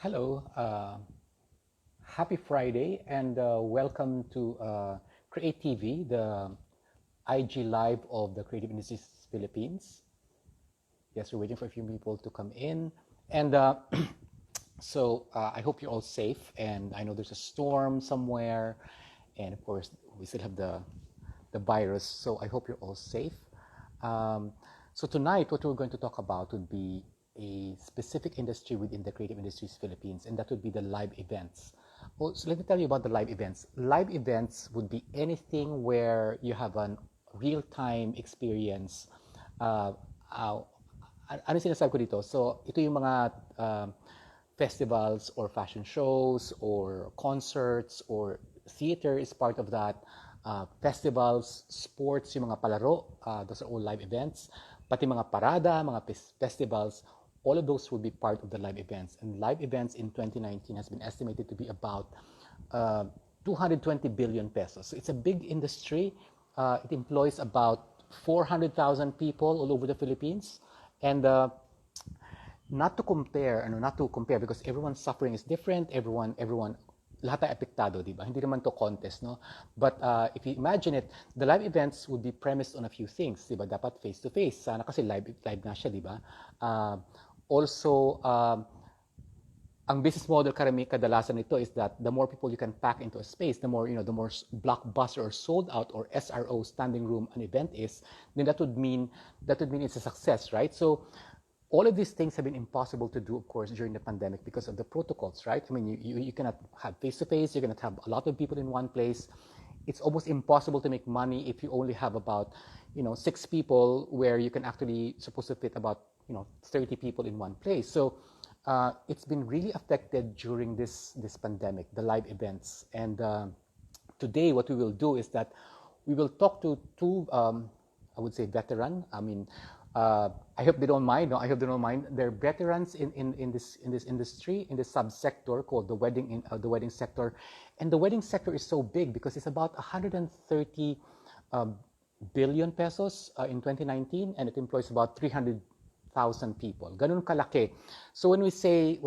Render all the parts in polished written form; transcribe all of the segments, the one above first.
Hello, happy Friday, and welcome to CreaTV, the IG Live of the Creative Industries Philippines. Yes, we're waiting for a few people to come in. And I hope you're all safe. And I know there's a storm somewhere. And of course, we still have the virus. So I hope you're all safe. So tonight, what we're going to talk about would be a specific industry within the Creative Industries Philippines, and that would be the live events. Well, so let me tell you about the live events. Live events would be anything where you have an real-time experience. Ano sinasabi ko dito? So, ito yung mga festivals or fashion shows or concerts or theater is part of that. Festivals, sports, yung mga palaro, those are all live events. Pati mga parada, mga festivals, all of those will be part of the live events. And live events in 2019 has been estimated to be about 220 billion pesos. So it's a big industry. It employs about 400,000 people all over the Philippines. And not to compare, because everyone's suffering is different. Everyone, lahat ay apektado, di ba? Hindi naman to contest, no? But if you imagine it, the live events would be premised on a few things, di ba? Dapat face-to-face. Sana kasi live na siya, di ba? Also, ang business model kadalasan nito is that the more people you can pack into a space, the more blockbuster or sold out or SRO, standing room, an event is, then that would mean it's a success, right? So all of these things have been impossible to do, of course, during the pandemic because of the protocols, right? I mean, you cannot have face-to-face, you cannot have a lot of people in one place. It's almost impossible to make money if you only have about, 6 people where you can actually supposed to fit about, 30 people in one place. So it's been really affected during this pandemic, the live events. And today what we will do is that we will talk to two, I would say veteran. I mean, I hope they don't mind. No, I hope they don't mind. They're veterans in this industry, in this subsector called the wedding sector, and the wedding sector is so big because it's about 130 billion pesos in 2019, and it employs about 300,000 people. Ganun kalaki. So when we say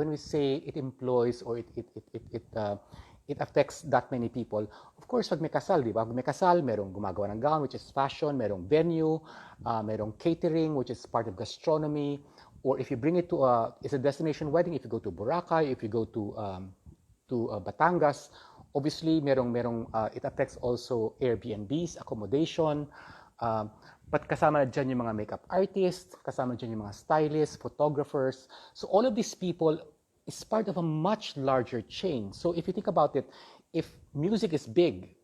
it employs or it affects that many people. Of course, pag may kasal, di ba? Pag may kasal, merong gumagawa ng gown, which is fashion, merong venue, merong catering, which is part of gastronomy, or if you bring it to it's a destination wedding, if you go to Boracay, if you go to Batangas, obviously, it affects also Airbnbs, accommodation, but kasama na dyan yung mga makeup artists, kasama dyan yung mga stylists, photographers. So all of these people is part of a much larger chain. So if you think about it, if music is big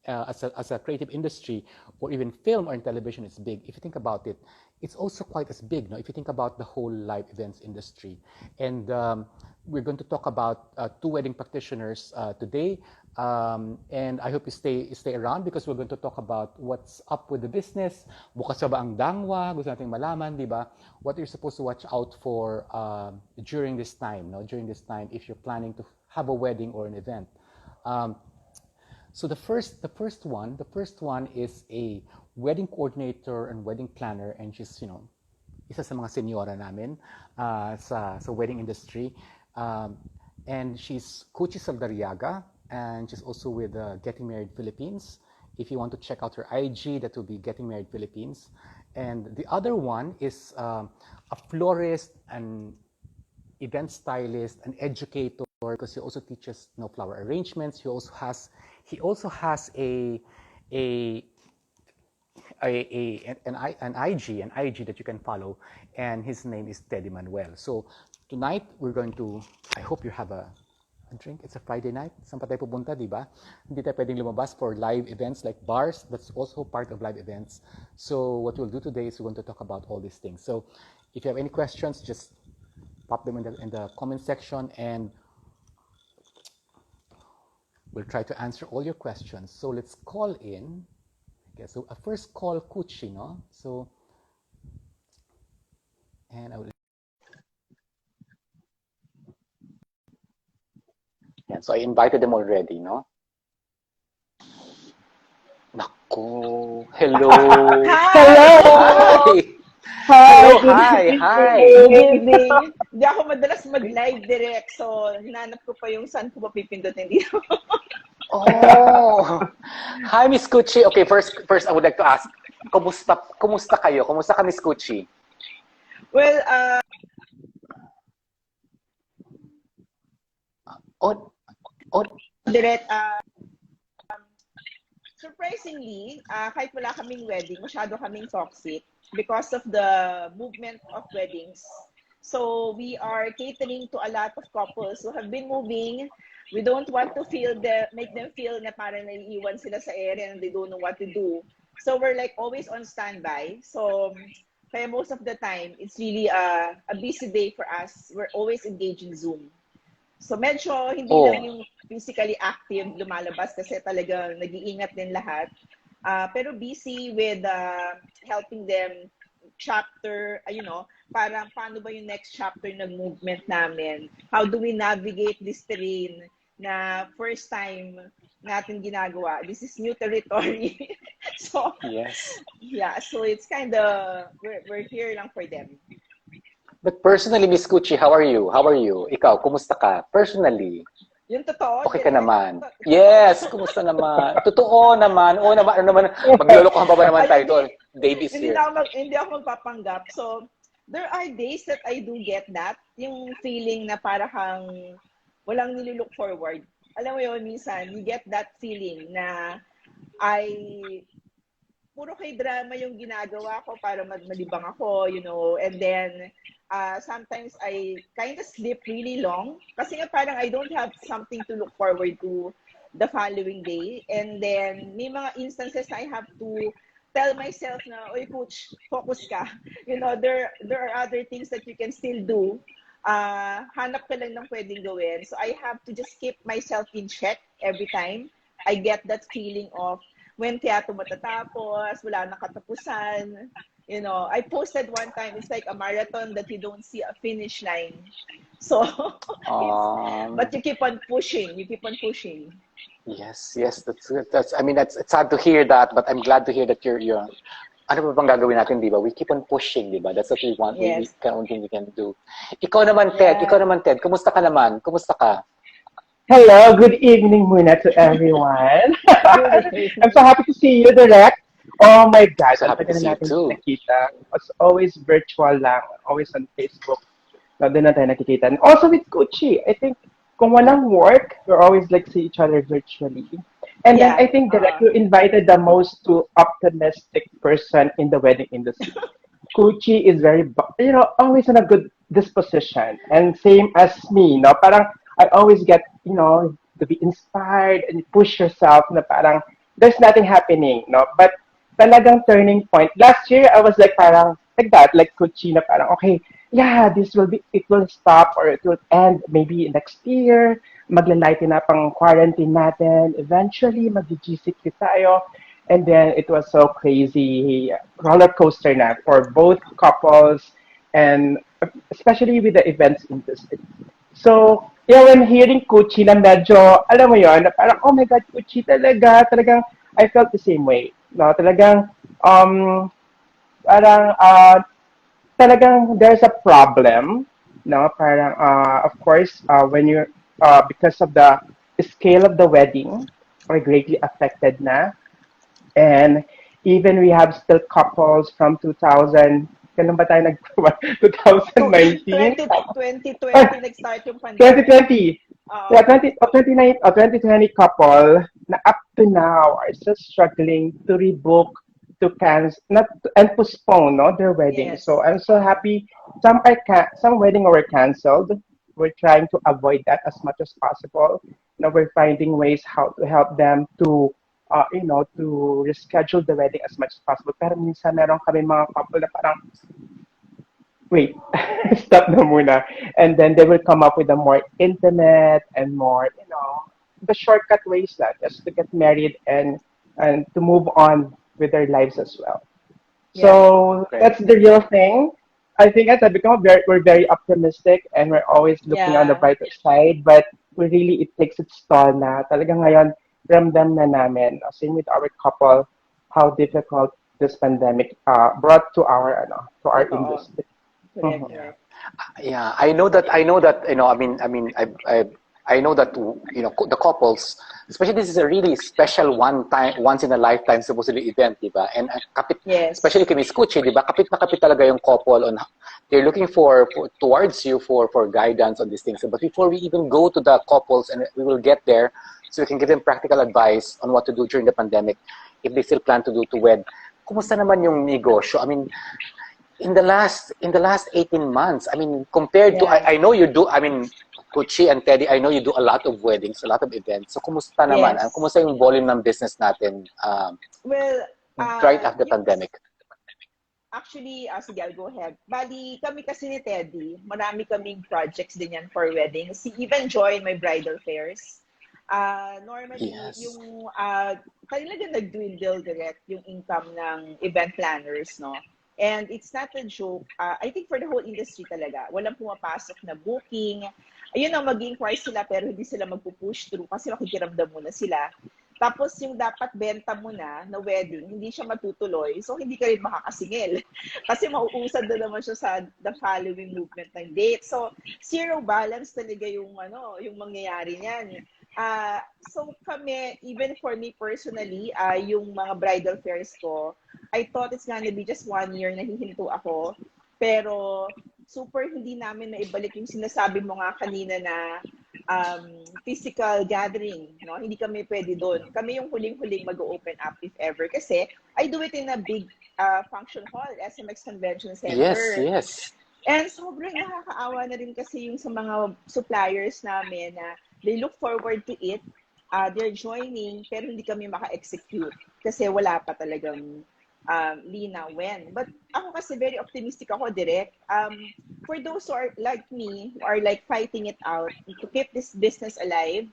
as a creative industry, or even film or television is big, if you think about it, it's also quite as big. No? If you think about the whole live events industry. And we're going to talk about 2 wedding practitioners today. And I hope you stay around because we're going to talk about what's up with the business. Bukas ba ang dangwa? Gusto nating malaman, di ba? What you're supposed to watch out for during this time, no? During this time, if you're planning to have a wedding or an event. So the first one is a wedding coordinator and wedding planner, and she's, isa sa mga senyora namin sa wedding industry. And she's Kutchie Zaldarriaga, and she's also with Getting Married Philippines. If you want to check out her IG, that will be Getting Married Philippines. And the other one is a florist, an event stylist, an educator, because he also teaches flower arrangements. He also has an IG that you can follow, and his name is Manuel. So tonight I hope you have a drink. It's a Friday night. Saan pa tayo pupunta, di ba? Hindi tayo pwedeng lumabas for live events like bars. That's also part of live events. So what we'll do today is we're going to talk about all these things. So if you have any questions, just pop them in the comment section, and we'll try to answer all your questions. So let's call in. Okay, so a first call Kutchie, no? So, and I will. Yeah, so I invited them already, no? Nako, hello. Hello. Hi. Hi, Hello, good hi, hi. Good evening. evening. Hindi ako madalas mag-live direct, so hinanap ko pa yung saan ko mapipindutin dito. Oh, hi, Miss Kutchie. Okay, first I would like to ask, kumusta kayo? Kumusta ka, Miss Kutchie? Well, Oh, oh, direct, surprisingly, kahit wala kaming wedding, masyado kaming toxic because of the movement of weddings. So we are catering to a lot of couples who have been moving. We don't want to make them feel na parang naiiwan sila sa area and they don't know what to do. So we're like always on standby. So kaya most of the time, it's really a busy day for us. We're always engaged in Zoom. So medyo hindi lang oh, yung physically active lumalabas kasi talagang nag-iingat din lahat. Pero busy with helping them chapter, parang paano ba yung next chapter ng movement namin? How do we navigate this terrain na first time natin ginagawa? This is new territory. So, yes. yeah, so it's kind of, we're here lang for them. But personally, Miss Kutchie, how are you? How are you? Ikaw, kumusta ka? Personally, Yung totoo, okay ka direct. naman? Yes, kumusta naman? Totoo naman. Oo naman, ano naman, maglolokohan pa ba naman tayo doon? Davies Hindi here. hindi ako magpapanggap. So, there are days that I do get that. Yung feeling na parang walang nilook forward. Alam mo yun, minsan, you get that feeling na I puro kay drama yung ginagawa ko para malibang ako, and then sometimes I kind of sleep really long kasi nga parang I don't have something to look forward to the following day, and then may mga instances na I have to tell myself na, oy coach, focus ka. There are other things that you can still do. Hanap ka lang ng pwedeng gawin. So I have to just keep myself in check every time I get that feeling of when teatro matatapos, wala na katapusan. I posted one time, it's like a marathon that you don't see a finish line. So, but you keep on pushing. You keep on pushing. Yes, yes, that's I mean it's sad to hear that, but I'm glad to hear that you're ano ba bang gagawin natin, di ba? We keep on pushing, di ba? That's what we want. We Yes. can only we can do. Ikaw naman, Ted, kumusta ka naman? Kumusta ka? Hello, good evening muna to everyone. Good I'm so evening. happy to see you, Direct. Oh my God, So ang happy to tagal see na you natin hindi too. nakita. It's always virtual lang, always on Facebook. No, doon na tayo nakikita. And also with Kutchie, I think kung walang work, we're always like see each other virtually. And then Yeah. I think Direct, you invited the most to optimistic person in the wedding industry. Kutchie is very, always in a good disposition. And same as me, no? Parang I always get, to be inspired and push yourself na parang there's nothing happening, no? But talagang turning point. Last year, I was like parang like that, like Kutchie na parang, okay, yeah, it will stop or it will end maybe next year. Maglalighten up ang quarantine natin. Eventually, mag-GCQ tayo. And then it was so crazy roller coaster na for both couples and especially with the events industry. So, yeah, when hearing Kutchie na medyo, alam mo yon, na parang, oh my God, Kutchie talaga, talagang, I felt the same way. No, talagang, parang, talagang there's a problem, no, parang, of course, when you're, because of the scale of the wedding, are greatly affected na. And even we have still couples from 2000, kailan ba tayo 2019? 2020 nag-start yung pandemic. 2020. Yeah, 2020 couple na up to now are still struggling to rebook, to cancel, not and postpone, no, their wedding. Yes. So I'm so happy. Some wedding were canceled. We're trying to avoid that as much as possible. Now we're finding ways how to help them to to reschedule the wedding as much as possible. Pero minsan meron kami mga couple na parang wait, stop na muna. And then they will come up with a more intimate and more, the shortcut ways that just to get married and to move on with their lives as well. Yeah. So Okay. that's the real thing. I think as I become we're very optimistic and we're always looking on the Yeah. brighter side, but we really it takes its toll na talaga ngayon ramdam na namin. Same with our couple, how difficult this pandemic brought to our Totoo. industry. Correct, Mhm. Yeah. correct. Yeah, I know that. I know that the couples, especially this is a really special once in a lifetime supposedly event, diba? And especially Yes. kay Miss Kutchie, diba? Kapit na kapit talaga yung couple on they're looking for towards you for guidance on these things. But before we even go to the couples, and we will get there, so we can give them practical advice on what to do during the pandemic if they still plan to wed. Kumusta naman yung negosyo? I mean, in the last 18 months, I mean, compared to Yeah. I know you do, I mean, Kutchie and Teddy, I know you do a lot of weddings, a lot of events. So kumusta naman? Yes. Kumusta yung volume ng business natin Well, right after the yung pandemic? actually, sige, I'll go ahead. Bali, kami kasi ni Teddy, marami kaming projects din yan for weddings. He even joined my bridal fairs. Normally, Yes. yung talaga nag-dwindle direct yung income ng event planners, no? And it's not a joke. I think for the whole industry talaga, walang pumapasok na booking. Ayun ang mag-inquire sila pero hindi sila magpo-push through kasi makikiramdam muna sila. Tapos yung dapat benta mo na wedding, hindi siya matutuloy. So, hindi ka rin makakasingil. Kasi mauusad na naman siya sa the following movement ng date. So, zero balance talaga yung mangyayari niyan. So kami, even for me personally, yung mga bridal fairs ko, I thought it's gonna be just 1 year na hihinto ako. Pero super hindi namin naibalik yung sinasabi mo nga kanina na physical gathering, no? Hindi kami pwede doon. Kami yung huling-huling mag-open up if ever. Kasi I do it in a big function hall, SMX Convention Yes, Center. yes. And sobrang nakakaawa na rin kasi yung sa mga suppliers namin na they look forward to it, they're joining, pero hindi kami maka-execute kasi wala pa talagang linaw when. But ako kasi very optimistic ako, direct. For those who are like me, who are like fighting it out to keep this business alive,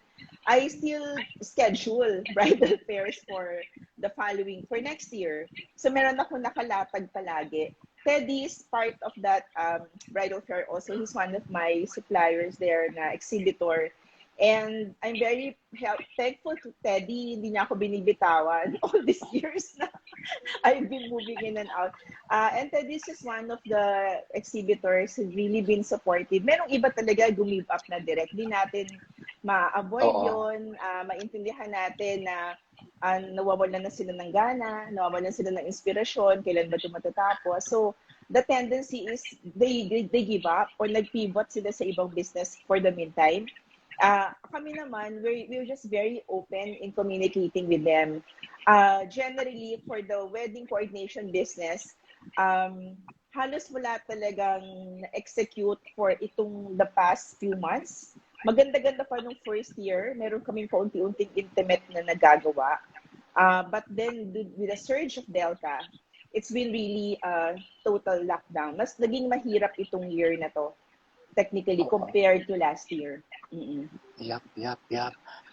I still schedule bridal fairs for next year. So meron ako nakalatag palagi. Teddy is part of that bridal fair also. He's one of my suppliers there na exhibitor. And I'm very thankful to Teddy. Hindi niya ako binibitawan all these years na I've been moving in and out. And Teddy is just one of the exhibitors who really been supportive. Merong iba talaga give up na direct. Di natin ma-avoid Oo. yon, maintindihan natin na nawawalan na sila ng gana, nawawalan sila ng inspirasyon, kailan ba ito matatapos. So, the tendency is they give up or nag-pivot sila sa ibang business for the meantime. Kami naman, we're just very open in communicating with them. Generally, for the wedding coordination business, halos wala talagang na-execute for itong the past few months. Maganda-ganda pa nung first year, meron kaming paunti-unting intimate na nagagawa. But then, with the surge of Delta, it's been really total lockdown. Mas naging mahirap itong year na to, technically, compared to last year. Mm-mm. Yep.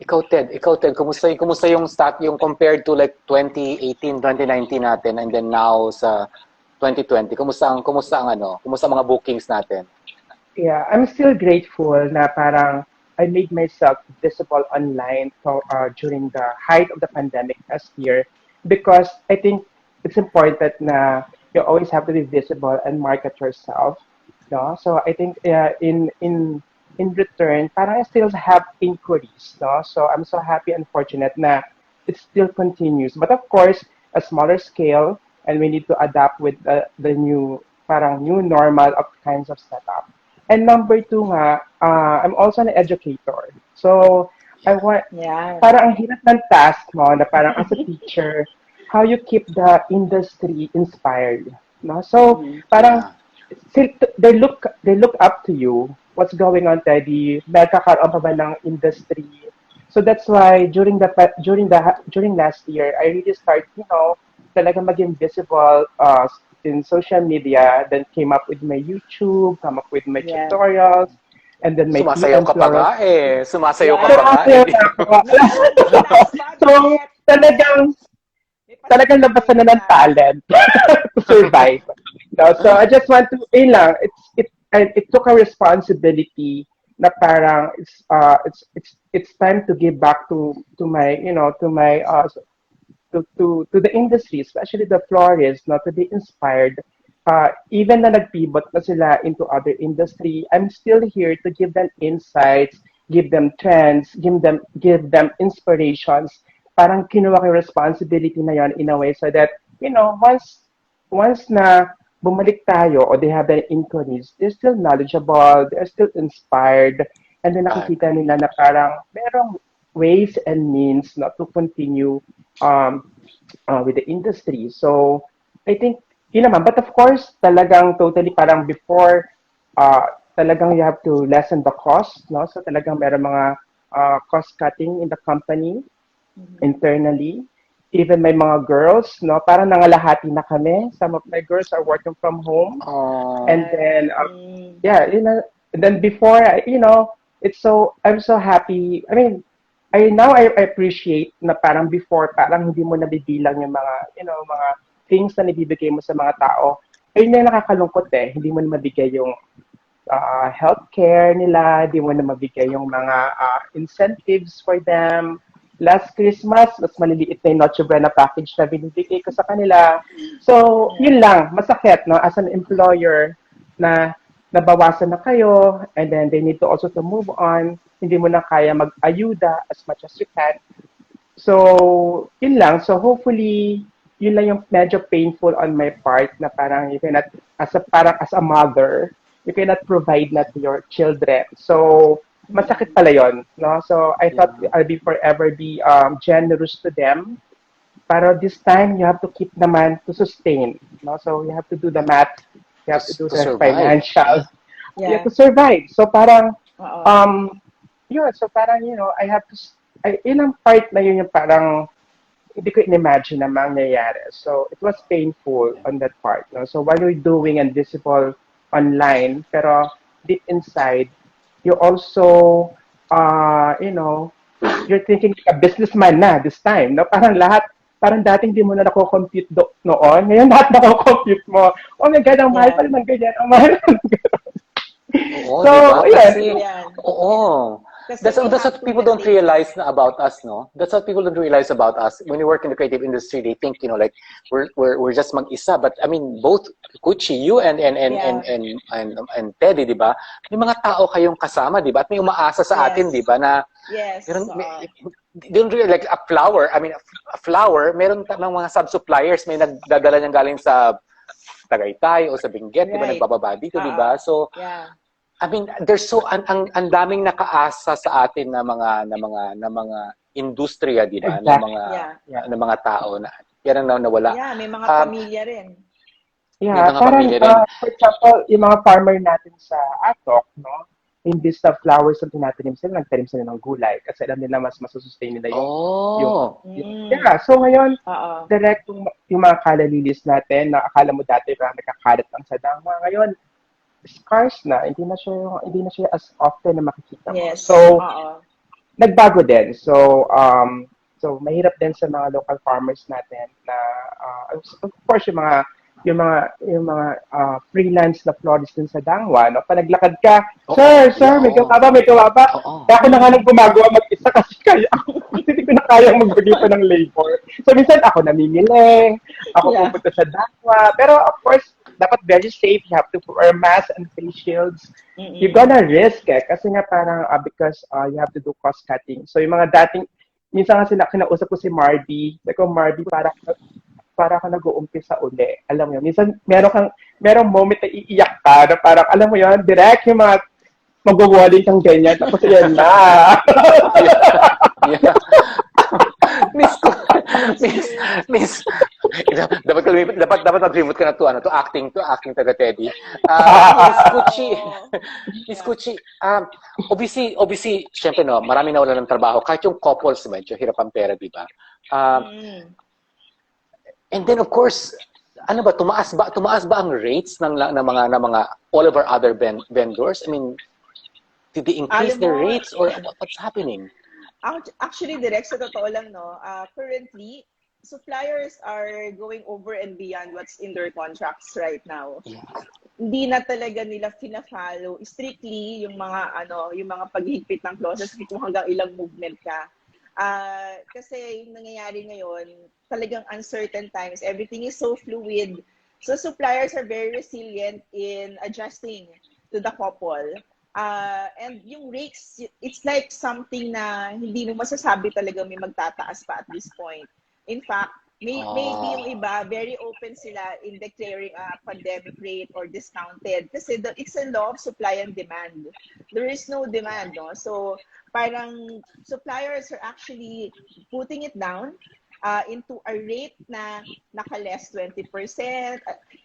Ikaw Ted, kumusta yung yung compared to like 2018, 2019 natin and then now sa 2020? Kumusta ang mga bookings natin? Yeah, I'm still grateful na parang I made myself visible online during the height of the pandemic last year because I think it's important na you always have to be visible and market yourself. No? So I think in return, parang I still have inquiries. No? So I'm so happy and fortunate na it still continues. But of course, a smaller scale, and we need to adapt with the new new normal of kinds of setup. And number two nga, I'm also an educator. So, I want, Yeah. parang ang hirap ng task mo na parang as a teacher, how you keep the industry inspired. No? So, parang they look up to you. What's going on, Teddy? Nagkakaroon pa ba ng industry? So that's why during last year, I really started, talaga maging visible in social media, then came up with my YouTube, come up with my Yeah. tutorials, and then my Sumasayaw PM ka pa nga florals. eh. Sumasayaw ka Yeah. pa nga Sumasayaw eh. na ako. May taas So, budget. talagang, May talagang pa-subscribe labasan na ng ka. talent to survive. No? So, I just want to, lang, it took a responsibility na parang it's time to give back to my to the industry, especially the florists, not to be inspired. Even na nag-pivot na sila into other industry, I'm still here to give them insights, give them trends, give them inspirations. Parang kinuha ko yung responsibility na yon in a way so that, once na bumalik tayo or they have their inquiries, they're still knowledgeable, they're still inspired, and then nakikita nila na parang merong ways and means not to continue um, with the industry. So, I think, yun naman. But of course, talagang totally parang before, talagang you have to lessen the cost, no? So talagang meron mga cost cutting in the company internally. Even may mga girls, no? Parang nangalahati na kami. Some of my girls are working from home. Oh, And then, yeah, and then before, I'm so happy. I mean, I appreciate na parang before, parang hindi mo nabibilang yung mga, mga things na nibibigay mo sa mga tao. Ayun na yung nakakalungkot eh. Hindi mo na mabigay yung healthcare nila, hindi mo na mabigay yung mga incentives for them. Last Christmas, mas maliliit na yung Noche Buena package na binibigay ko sa kanila. So, yun lang, masakit, no? As an employer, na nabawasan na kayo, and then they need to also to move on. Hindi mo na kaya mag-ayuda as much as you can. So, yun lang. So, hopefully, yun lang yung medyo painful on my part na parang you cannot, as a mother, you cannot provide na to your children. So, masakit pala yun, no? So, I thought I'll forever be generous to them. Pero this time, you have to keep naman to sustain, no? So, you have to do the math. You have to do to the survive. financial. You Yeah. have to survive. So, parang, Oo. yun. So, parang, I have to, yun ang part na yun yung parang, hindi ko in-imagine na mangyayari. So, it was painful on that part. No? So, while you're doing invisible online, pero deep inside, you also, you're thinking like a businessman na this time. No? Parang dating di mo na nako-compute noon. Ngayon lahat nako-compute mo. Oh my God, ang mahal Yeah. pala ng ganyan. Ang mahal pala ng ganyan. Oo, So, di ba? yeah. Kasi, Yan. oo. Kasi That's we what have to people don't maintain realize na about us, no? That's what people don't realize about us. When you work in the creative industry, they think, like we're just mag-isa. But I mean, both Kutchie, you and Teddy, di ba? May mga tao kayong kasama, di ba? At may umaasa sa atin, di ba? Na Yes. they don't really like a flower. I mean, a flower, meron mga sub-suppliers, may nagdadala niyang galing sa Tagaytay o sa Benguet, di ba? Right. Nagbababa dito, di ba? So, Yeah. I mean, there's so ang daming nakaasa sa atin na mga industriya, di ba? Exactly. Na mga Yeah. na mga tao na yan ang nawala. Yeah, may mga Um, pamilya rin. may Yeah, mga parang, pamilya rin. for example, yung mga farmer natin sa Atok, no? Imbis na flowers ang tinatanim sila, nagtanim sila ng gulay kasi alam nila mas masusustain nila Oh. yeah. So ngayon, Oo. direct yung mga kalalilis natin na akala mo dati parang nakakalat lang sa dama. Ngayon, scarce na. Hindi na siya as often na makikita mo. Yes. So, Oo. nagbago din. So mahirap din sa mga local farmers natin na of course yung mga freelance na florist din sa Dangwa, no? Pag naglakad ka, sir, may gawa ba? Oo. Kaya ako na nga nang gumagawa mag-isa kasi kasi hindi ko na kayang magbigay pa ng labor. So minsan ako namimili, ako pupunta sa Dangwa. Pero of course, dapat very safe. You have to wear masks and face shields. You're gonna risk kasi nga parang because you have to do cost cutting. So yung mga dating, minsan nga kinausap ko si Marby. Sabi ko, Marby, para ka nag-uumpisa uli. Alam mo yun, minsan merong moment na iiyak ka na parang, alam mo yun, direct yung mga mag-walling kang ganyan, tapos yan na. Yeah. Miss, dapat mag-remote ka na to acting taga Teddy. Miss Kutchie, obviously, syempre no, marami na wala ng trabaho. Kahit yung couples, medyo hirap ang pera, di ba? And then of course, ano ba, tumaas ba ang rates ng mga all of our other vendors? I mean, did they increase their rates or what's happening? Actually, direct sa totoo lang, no, currently, suppliers are going over and beyond what's in their contracts right now. Yeah. Hindi na talaga nila fina-follow strictly yung mga paghigpit ng clauses kung hanggang ilang movement ka. Kasi yung nangyayari ngayon, talagang uncertain times. Everything is so fluid. So suppliers are very resilient in adjusting to the couple. And yung rates, it's like something na hindi mo masasabi talaga may magtataas pa at this point. In fact, maybe yung iba, very open sila in declaring a pandemic rate or discounted. Kasi it's a law of supply and demand. There is no demand, no? So, parang suppliers are actually putting it down into a rate na naka-less 20%.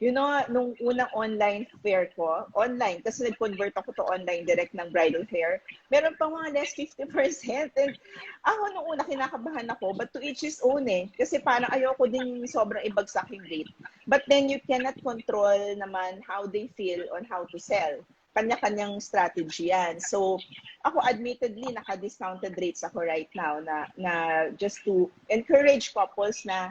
You know, nung unang online fair ko, online, kasi nag-convert ako to online direct ng bridal fair, meron pang mga less 50%. And ako nung una kinakabahan ako, but to each his own eh. Kasi parang ayoko din sobrang ibagsak yung rate. But then you cannot control naman how they feel on how to sell. Kanya-kanyang strategy yan. So, ako admittedly, naka-discounted rates ako right now na just to encourage couples na,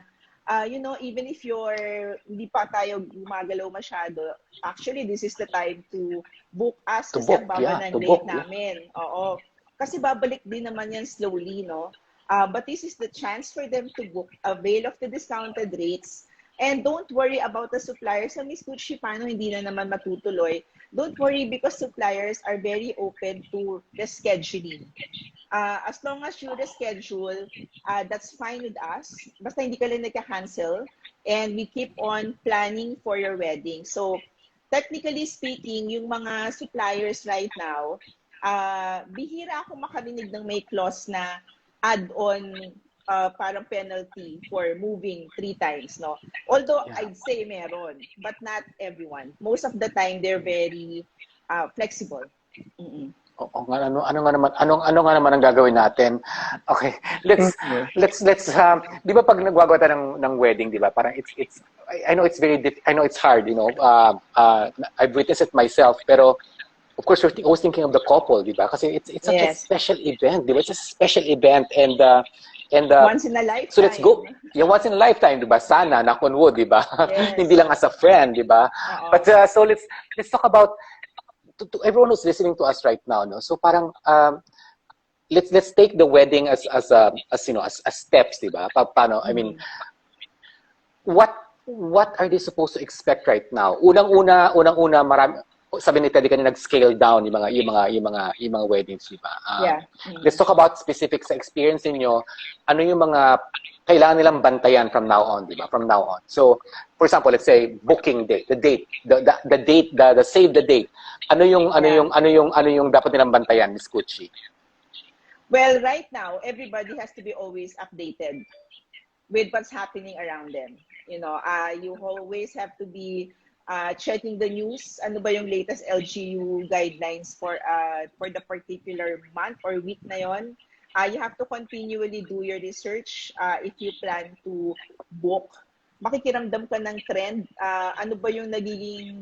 you know, even if hindi pa tayo gumagalaw masyado, actually, this is the time to book us kasi ang baba ng rate namin. Oo. Kasi babalik din naman yan slowly, no? But this is the chance for them to book, avail of the discounted rates. And don't worry about the suppliers. Sa Miss Kutchie, paano hindi na naman matutuloy? Don't worry because suppliers are very open to rescheduling. As long as you reschedule, that's fine with us. Basta hindi ka lang nagka-cancel. And we keep on planning for your wedding. So, technically speaking, yung mga suppliers right now, bihira ako makarinig ng may clause na add-on parang penalty for moving 3 times, no? Although I'd say meron, but not everyone. Most of the time they're very flexible. Oo nga, ano nga naman ang gagawin natin? Okay, let's di ba pag nagwagawa tayo ng wedding, di ba? Parang it's I know it's I know it's hard, you know. I've witnessed it myself, pero of course we're always thinking of the couple, di ba? Kasi it's such a special event, di ba? It's a special event and once in a lifetime. So let's go. Yung once in a lifetime, 'di ba? Sana knock on wood, 'di ba? Yes. Hindi lang as a friend, 'di ba? But so let's talk about to everyone who's listening to us right now, no. So parang let's take the wedding as you know, as steps, 'di ba? Paano? I mean, what are they supposed to expect right now? Unang-una marami, sabi ni Teddy kanina, nag-scale down yung mga weddings, di ba? Let's talk about specific sa experience niyo. Ano yung mga kailangan nilang bantayan from now on, di ba? From now on. So, for example, let's say booking date, the date, the save the date. Ano yung dapat nilang bantayan, Miss Kutchie? Well, right now, everybody has to be always updated with what's happening around them. You know, you always have to be checking the news, ano ba yung latest LGU guidelines for the particular month or week na yon. You have to continually do your research if you plan to book. Makikiramdam ka ng trend. Ano ba yung nagiging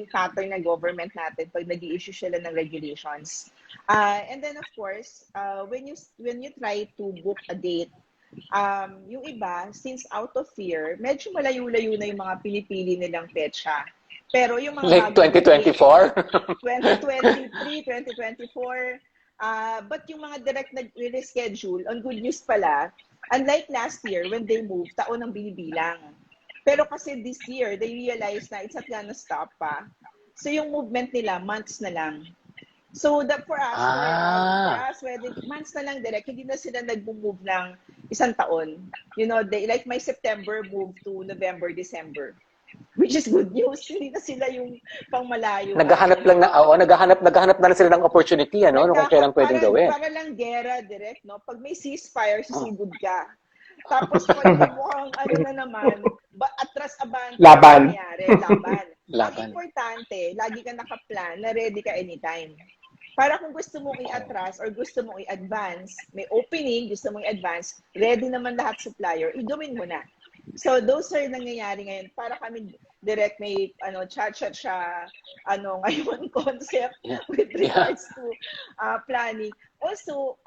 pattern ng government natin pag nag-i-issue sila ng regulations. And then of course, when you try to book a date, yung iba, since out of fear, medyo malayo-layo na yung mga pinipili nilang petsa. Pero yung mga like 2024? 2023, 2024, but yung mga direct nag-reschedule, on good news pala, unlike last year when they moved, taon ang binibilang. Pero kasi this year, they realized na it's not gonna stop pa. So yung movement nila, months na lang. So that for us, wedding months na lang direct, hindi na sila nag-move ng isang taon. You know, like my September moved to November, December. Which is good news. Hindi na sila yung pangmalayo. Naghahanap na lang sila ng opportunity, ano, kung kailan pwedeng gawin. Para lang gera direct, no? Pag may ceasefire, sisigod ka. Tapos pag mukhang na naman, atras abante. Laban. Ang importante, lagi ka nakaplan na ready ka anytime. Para kung gusto mong i-atras or gusto mong i-advance, may opening, gusto mong i-advance, ready naman lahat supplier, i-gawin mo na. So those are nangyayari ngayon. Para kami direct may cha-cha-cha ngayon concept with regards to planning. Also,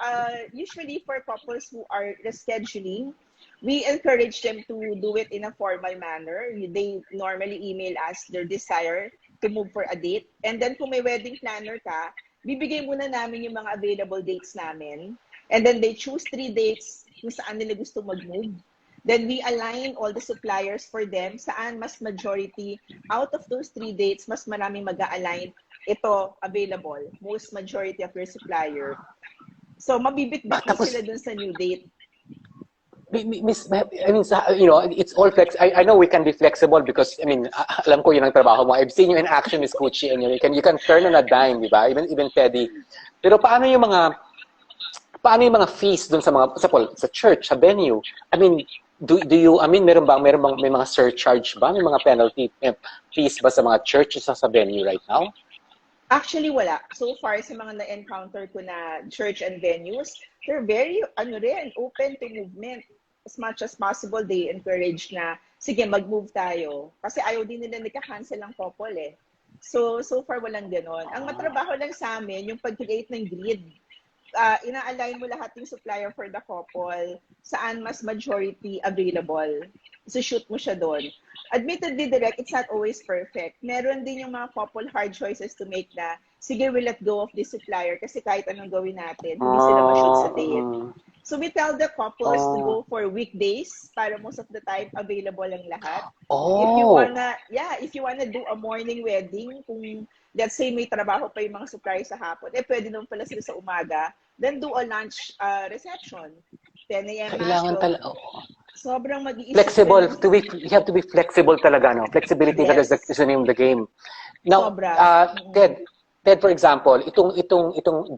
usually for couples who are rescheduling, we encourage them to do it in a formal manner. They normally email us their desire to move for a date. And then kung may wedding planner ka, bibigay muna namin yung mga available dates namin. And then they choose 3 dates kung saan nila gusto mag-move. Then we align all the suppliers for them saan mas majority out of those 3 dates, mas maraming mag-a-align ito available, most majority of your supplier. So mabibit-bit mo Tapos, sila dun sa new date. Miss, I mean, you know, it's all flex. I know we can be flexible because, I mean, alam ko yun ang trabaho mo. I've seen you in action, Miss Kutchie, and you can turn on a dime, di ba? Even Teddy. Pero paano yung mga fees dun sa mga, sa church, sa venue? I mean, do you, I mean, meron bang, may mga surcharge ba? May mga penalty fees ba sa mga churches sa venue right now? Actually, wala. So far, sa mga na-encounter ko na church and venues, they're very, open to movement. As much as possible, they encourage na, sige, mag-move tayo. Kasi ayaw din nila nagka-cancel ang couple eh. So far, walang ganon. Ang matrabaho lang sa amin, yung pag-create ng grid. Ina-align mo lahat yung supplier for the couple, saan mas majority available. So shoot mo siya doon. Admittedly, direct, it's not always perfect. Meron din yung mga couple hard choices to make na, sige, we'll let go of this supplier kasi kahit anong gawin natin, hindi sila ma-shoot sa date. So we tell the couples to go for weekdays para most of the time available ang lahat. If you wanna do a morning wedding, kung let's say may trabaho pa yung mga suppliers sa hapon, pwede naman pala sila sa umaga, then do a lunch reception. 10 a.m. Kailangan talaga. Sobrang mag-iisip. Flexible. You have to be flexible talaga, no? Flexibility Yes. is the name of the game. Now, Ted, for example, itong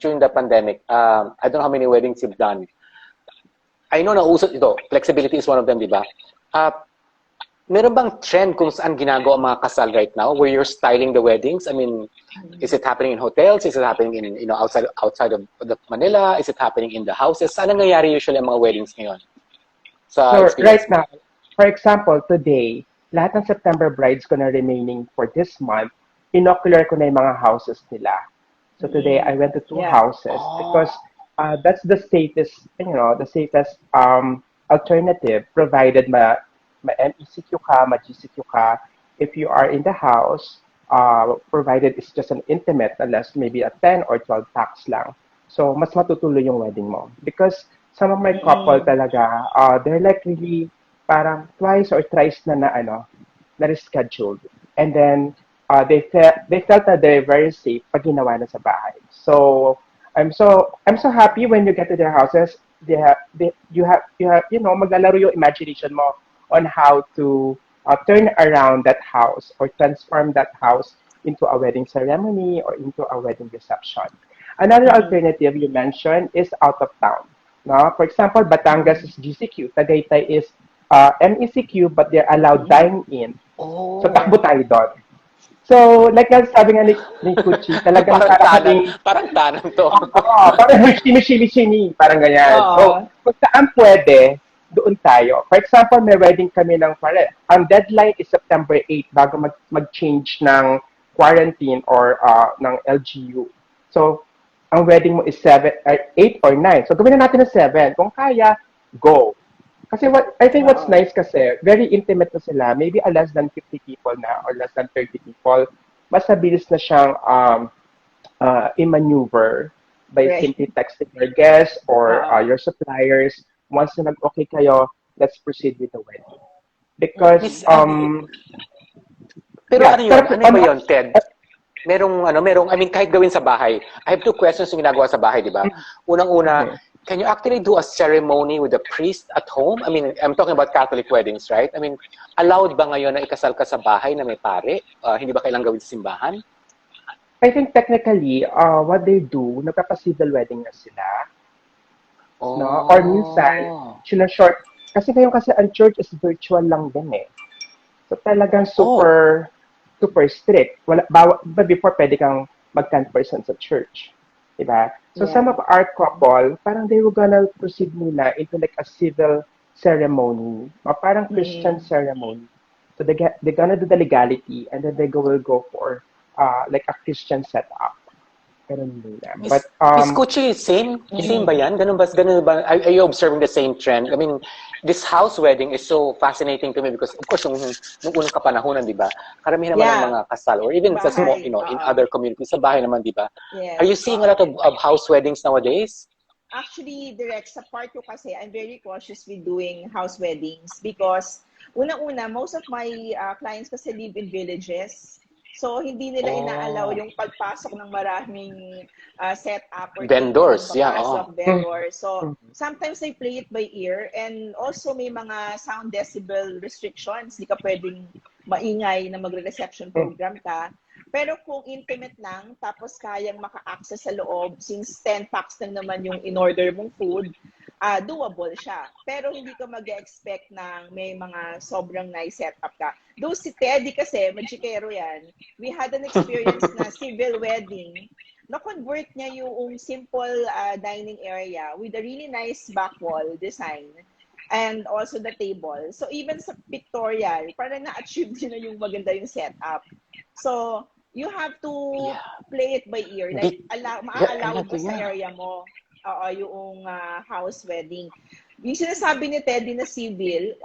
during the pandemic, I don't know how many weddings you've done. I know na uso ito. Flexibility is one of them, di ba? Meron bang trend kung saan ginagawa ang mga kasal right now where you're styling the weddings? I mean, is it happening in hotels? Is it happening in, you know, outside of Manila? Is it happening in the houses? Saan nangyayari usually ang mga weddings ngayon? So right now, for example, today, lahat ng September brides ko na remaining for this month, inocular ko na yung mga houses nila. So today, I went to 2 houses because that's the safest, the safest alternative, provided ma-MECQ ka, ma-GCQ ka. If you are in the house, provided it's just an intimate, unless maybe a 10 or 12 packs lang. So, mas matutuloy yung wedding mo. Because some of my couple talaga, they're like really parang twice or thrice na rescheduled. And then, they felt that they're very safe pag ginawa na sa bahay. So, I'm so happy when you get to their houses. You have maglalaro yung imagination mo on how to turn around that house or transform that house into a wedding ceremony or into a wedding reception. Another alternative you mentioned is out of town. No? For example, Batangas is GCQ, Tagaytay is MECQ, but they're allowed dine-in. So takbo tayo doon. So, like sabi nga ni Kutchie, talagang parang tanan to. Parang shimi-shimi-shimi, parang ganyan. So, kung saan pwede, doon tayo. For example, may wedding kami ng ang deadline is September 8 bago mag-change ng quarantine or ng LGU. So, ang wedding mo is 8 or 9. So, gawin na natin na 7. Kung kaya, go. Kasi I think what's nice kasi, very intimate na sila. Maybe less than 50 people na or less than 30 people. Mas mabilis na siyang i-maneuver by simply texting your guests or your suppliers. Once na nag-okay kayo, let's proceed with the wedding. Because, pero ano ba yun, Ted? Merong, I mean, kahit gawin sa bahay. I have 2 questions yung ginagawa sa bahay, di ba? Unang-una, can you actually do a ceremony with a priest at home? I mean, I'm talking about Catholic weddings, right? I mean, allowed ba ngayon na ikasal ka sa bahay na may pare? Hindi ba kailangang gawin sa simbahan? I think technically, what they do, nagpapa-civil wedding na sila. No? Or minsan, short. Kasi ngayon kasi ang church is virtual lang din eh. So talagang super strict. But before, pwede kang mag 10% sa church. Diba? So some of our couple, parang they were gonna proceed muna into like a civil ceremony, or parang Christian ceremony. So they're gonna do the legality, and then will go for like a Christian setup. Ganun muna. But Miss Kutchie, same ba yan? Ganun ba? Are you observing the same trend? I mean, this house wedding is so fascinating to me because, of course, nung unang kapanahonan, di ba? Karamihan naman ng mga kasal, or even sa small, in other communities, sa bahay naman, di ba? Yes. Are you seeing a lot of house weddings nowadays? Actually, direct sa part ko kasi, I'm very cautious with doing house weddings because unang-una, most of my clients kasi live in villages. So, hindi nila inaalaw Oh, yung pagpasok ng maraming setup or table, vendors, yeah, papasok, oh. vendors. So, sometimes they play it by ear and also may mga sound decibel restrictions. Di ka pwedeng maingay na magre-reception program ka. Pero kung intimate lang, tapos kayang maka-access sa loob, since 10 packs lang naman yung in-order mong food, doable siya. Pero hindi ka mag-expect ng may mga sobrang nice setup ka. Though si Teddy kasi, magikero yan, we had an experience na civil wedding, na-convert niya yung simple dining area with a really nice back wall design and also the table. So even sa pictorial, parang na-achieve din na yung maganda yung setup. So, you have to Yeah. play it by ear. Like, Yeah, maa-allow ba sa yeah. area mo yung house wedding. Yung sinasabi ni Teddy na civil,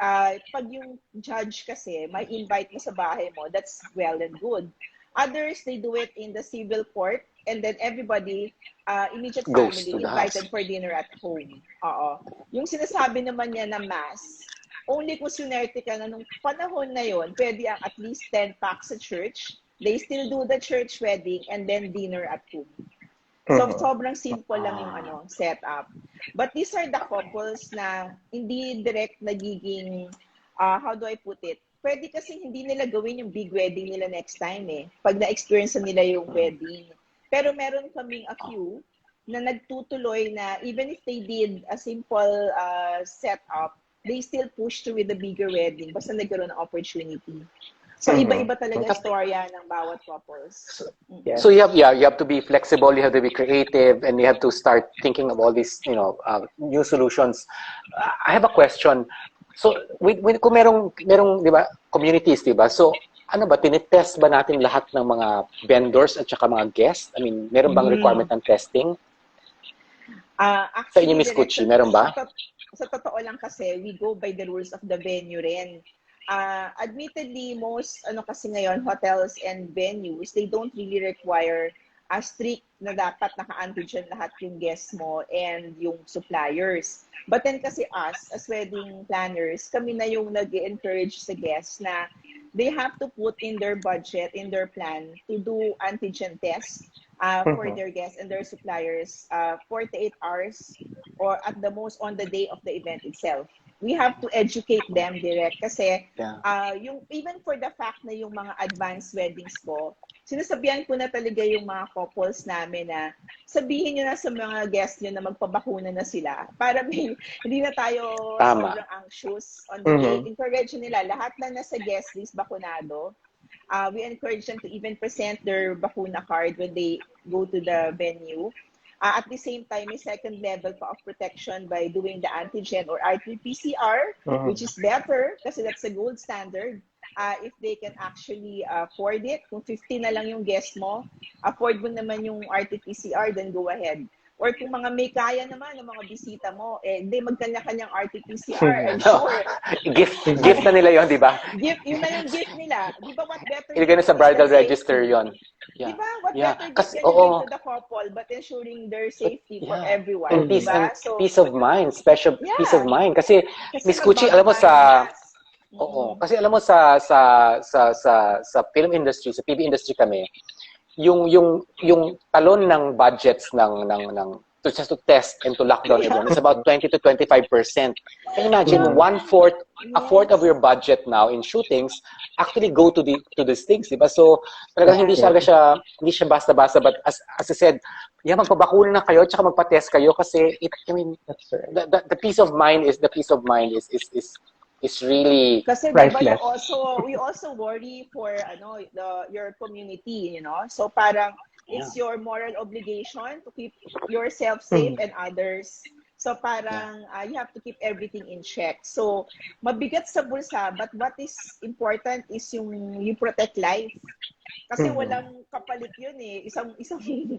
pag yung judge kasi, may invite mo sa bahay mo, that's well and good. Others, they do it in the civil court and then everybody, immediate Goes to family, the house. invited for dinner at home. Yung sinasabi naman niya na mass, only kung sunerte ka na nung panahon na yon, pwede ang at least 10 packs sa church. They still do the church wedding and then dinner at home. So, sobrang simple lang yung setup. But these are the couples na hindi direct nagiging, how do I put it? Pwede kasi hindi nila gawin yung big wedding nila next time eh. Pag na-experience nila yung wedding. Pero meron kaming a few na nagtutuloy na even if they did a simple setup, they still push through with the bigger wedding basta nagkaroon ng opportunity. So, iba-iba talaga storya ng bawat couples. So you have to be flexible, you have to be creative, and you have to start thinking of all these, new solutions. I have a question. So, kung merong, di ba, communities, di ba? So, ano ba, tinitest ba natin lahat ng mga vendors at saka mga guests? I mean, meron bang requirement ng testing? Actually, Sa inyo, Miss Kutchie, meron ba? Sa totoo lang kasi, we go by the rules of the venue rin. Admittedly, most kasi ngayon, hotels and venues, they don't really require a strict na dapat naka-antigen lahat yung guests mo and yung suppliers. But then kasi us, as wedding planners, kami na yung nag-encourage sa guests na they have to put in their budget, in their plan, to do antigen tests for their guests and their suppliers 48 hours or at the most on the day of the event itself. We have to educate them direct kasi yung even for the fact na yung mga advanced weddings ko, sinasabihan ko na talaga yung mga couples namin na sabihin nyo na sa mga guests nyo na magpabakuna na sila para hindi na tayo sobrang anxious on the day. Encourage nila lahat na nasa guest list bakunado. We encourage them to even present their bakuna card when they go to the venue. At the same time, may second level pa of protection by doing the antigen or RT-PCR, which is better kasi that's a gold standard. If they can actually afford it, kung 50 na lang yung guest mo, afford mo naman yung RT-PCR, then go ahead. Or kung mga may kaya naman ng mga bisita mo, hindi magkanya-kanyang RT-PCR, I'm sure. Gift na nila yon, di ba? Yun na yung gift nila. Di ba what better Ilagay na sa bridal register yon. Yeah. Di ba? What better gift can you give to the couple but ensuring their safety for everyone, di ba? So, peace of mind, special peace of mind. Kasi Miss Kutchie, alam mo kasi alam mo sa film industry, sa TV industry kami, yung talon ng budgets ng just to test and to lock down everyone, it's about 20 to 25%. Can you imagine a fourth of your budget now in shootings actually go to these things, di ba? So talagang hindi siya basta-basta, but as I said, magpabakuna na kayo tsaka magpa-test kayo kasi the peace of mind is really kasi priceless. We also worry for your community, so parang it's your moral obligation to keep yourself safe and others. So parang you have to keep everything in check. So mabigat sa bulsa, but what is important is you protect life. Kasi walang kapalit yun eh. Isang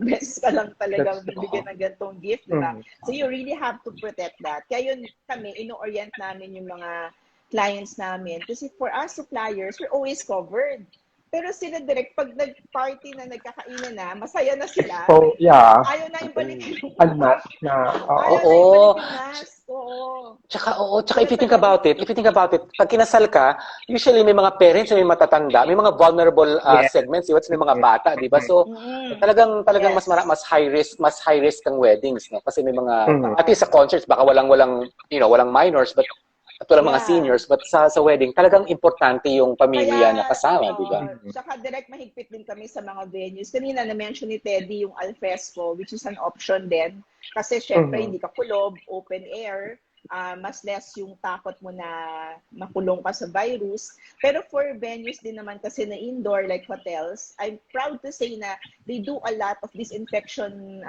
beses ka lang talagang bibigyan ng ganitong gift, diba? So you really have to protect that. Kaya yun kami, ino-orient namin yung mga clients namin. Kasi for us suppliers, we're always covered. Pero sila direct, pag nag-party na, nagkakainan na, masaya na sila, So, yeah, ayaw na yung balikan yung unmask na. Oo. ayaw na yung balik Oo. yung mask. Oo. Tsaka if Sila you think talaga. about it, pag kinasal ka, usually may mga parents, may matatanda, may mga vulnerable Yes. segments, di ba? May mga bata, di ba? So, Mm-mm. talagang Yes. mas high risk ang weddings, no? Kasi may mga, Mhm. at least sa concerts, baka walang minors, but at walang mga Yeah. seniors, but sa wedding, talagang importante yung pamilya na Kaya, kasama, di ba? tsaka direct mahigpit din kami sa mga venues. Kanina na-mention ni Teddy yung alfresco, which is an option din. Kasi syempre, Mhm. hindi ka kulob, open air, mas less yung takot mo na makulong ka sa virus. Pero for venues din naman kasi na indoor, like hotels, I'm proud to say na they do a lot of disinfection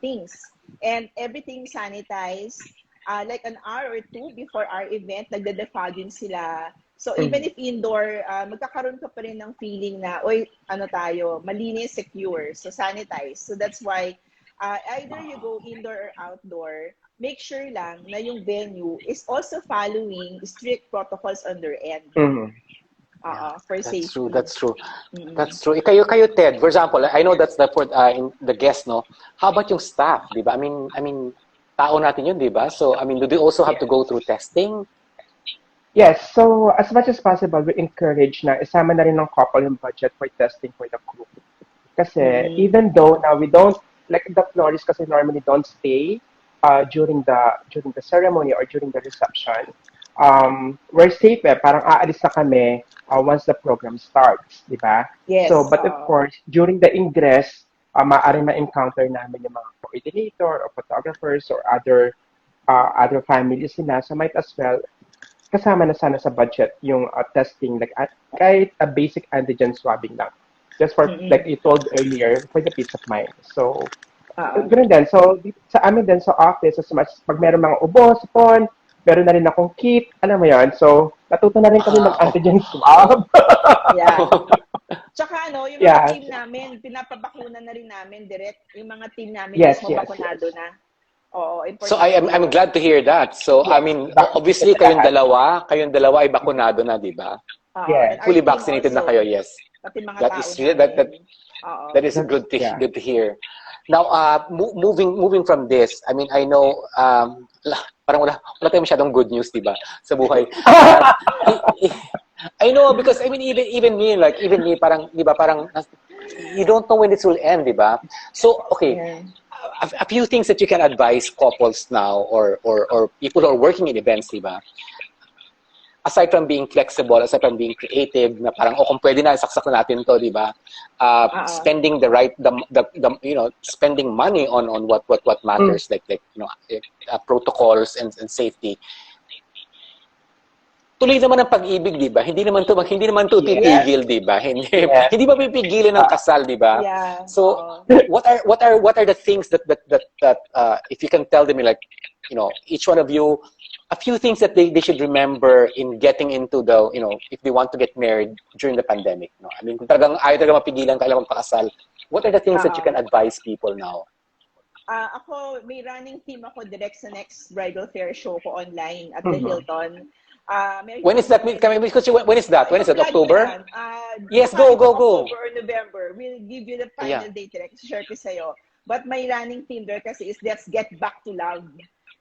things. And everything sanitized. Like an hour or two before our event, nagde-defogging sila. So even if indoor, magkakaroon ka pa rin ng feeling na, oy, malinis, secure, so sanitize. So that's why either you go indoor or outdoor, make sure lang na yung venue is also following strict protocols on their end. Mhm. Yeah, For that's true. safety. That's true. Mm-mm. That's true. Kayo, Ted, for example, I know that's in the guest, no? How about yung staff, di ba? I mean, tao natin yun, di ba? So, I mean, do they also have to go through testing? Yes, so as much as possible, we encourage na isama na rin ng couple yung budget for testing for the crew. Kasi Mm-mm. even though now we don't, like the florists kasi normally don't stay during the ceremony or during the reception, we're safe parang aalis na kami once the program starts, di ba? So, Yes. but of course, during the ingress, maaaring ma-encounter namin yung mga coordinator or photographers or other families nila. So might as well kasama na sana sa budget yung testing, like kahit a basic antigen swabbing lang. Just for, like Mm-mm. you told earlier, for the peace of mind. So, Oo. ganun din. So, sa amin din sa office, as much, pag meron mga ubo, sipon, meron na rin akong kit, alam mo yan. So, natuto na rin kami mag-antigen swab. Yeah. Tsaka yung mga Yeah. team namin, pinapabakuna na rin namin direct. Yung mga team namin Yes, mismo yes, bakunado yes. na. Oo, So importante I'm yun. glad to hear that. So I Yes. mean, obviously Vaccinated na lahat. kayong dalawa ay bakunado na, 'di ba? Oo, and Yes. our Fully team vaccinated na kayo, also, yes. pati mga That tao is namin. Oo. that is That's, yeah. good to hear. Now, moving from this, I mean, I know parang wala tayong masyadong good news, 'di ba? Sa buhay. I know because I mean even me parang 'di ba parang you don't know when this will end, 'di ba? So, okay, Yeah. a few things that you can advise couples now or people who are working in events, di ba? Aside from being flexible, aside from being creative, na parang, kung pwede na, saksak na natin to, di ba? Oo. Spending spending money on what matters, like protocols and safety. Tuloy naman ang pag-ibig, di ba? Hindi naman to Yes. titigil, di ba? Hindi Yes. hindi ba pipigilan ng kasal, di ba? Yeah. So, Oo. what are the things that if you can tell them, like, each one of you, a few things that they should remember in getting into the, if they want to get married during the pandemic, no? I mean, kung ayaw talaga mapigilan ka lang magpakasal, what are the things that you can advise people now? Ako, may running team ako direct sa next bridal fair show ko online at the Hilton. When is that? When is that? When is that? Plug mo October? yan. Yes, Baka go. October or November. We'll give you the final Yeah. date direct. Share ko sa'yo. But my running theme there kasi is let's get back to love.